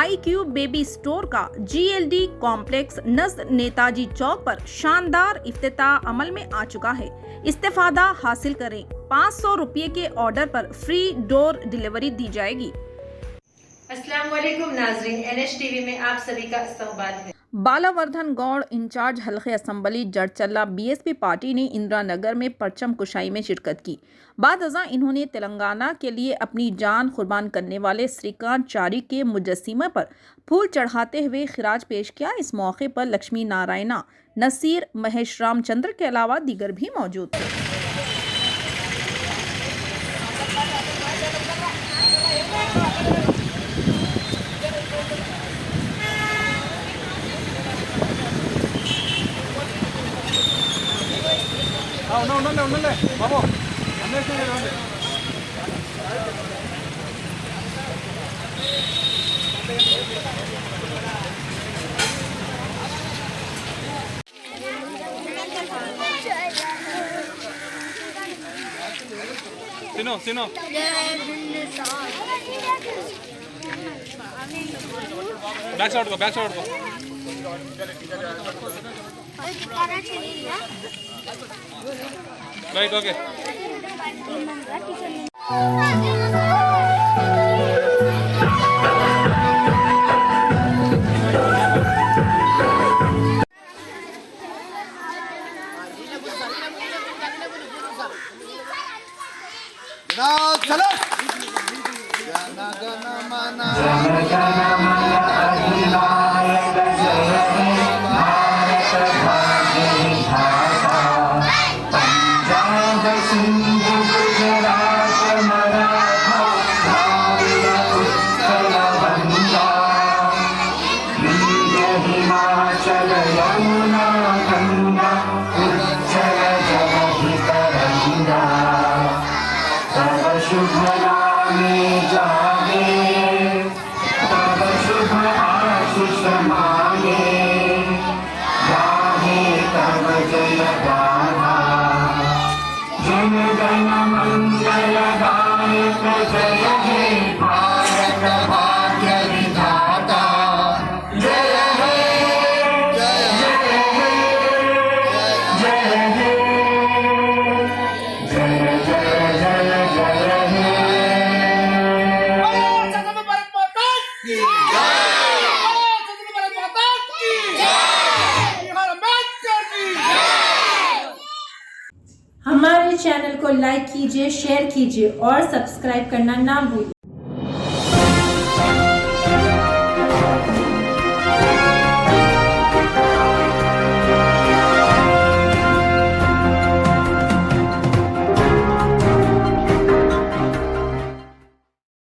IQ baby store का GLD complex नज़द Netaji चौक पर शानदार इफ्तिताह अमल में आ चुका है। इस्तेफादा हासिल करें। 500 रुपये के ऑर्डर पर फ्री डोर डिलीवरी दी जाएगी। अस्सलाम वालेकुम नाज़रीन, NH TV में आप सभी का इस्तकबाल है। बालावर्धन गौड़ इंचार्ज हल्के असम्बली जड़चल्ला BSP पार्टी ने इंदिरा नगर में परचम कुशाई में शिरकत की। बाद अज़ां इन्होंने तेलंगाना के लिए अपनी जान कुर्बान करने वाले श्रीकांत चारी के मुजस्सिमे पर फूल चढ़ाते हुए खिराज पेश किया। इस मौके पर लक्ष्मी नारायणा, नसीर, महेश रामचंद्र के अलावा दीगर भी मौजूद थे। ఉండండి బాబు అన్వేషణ రండి తిను బ్యాక్ సైడ్ పడుకో రైట్ ఓకే हमारे चैनल को लाइक कीजिए, शेयर कीजिए और सब्सक्राइब करना ना भूलिए।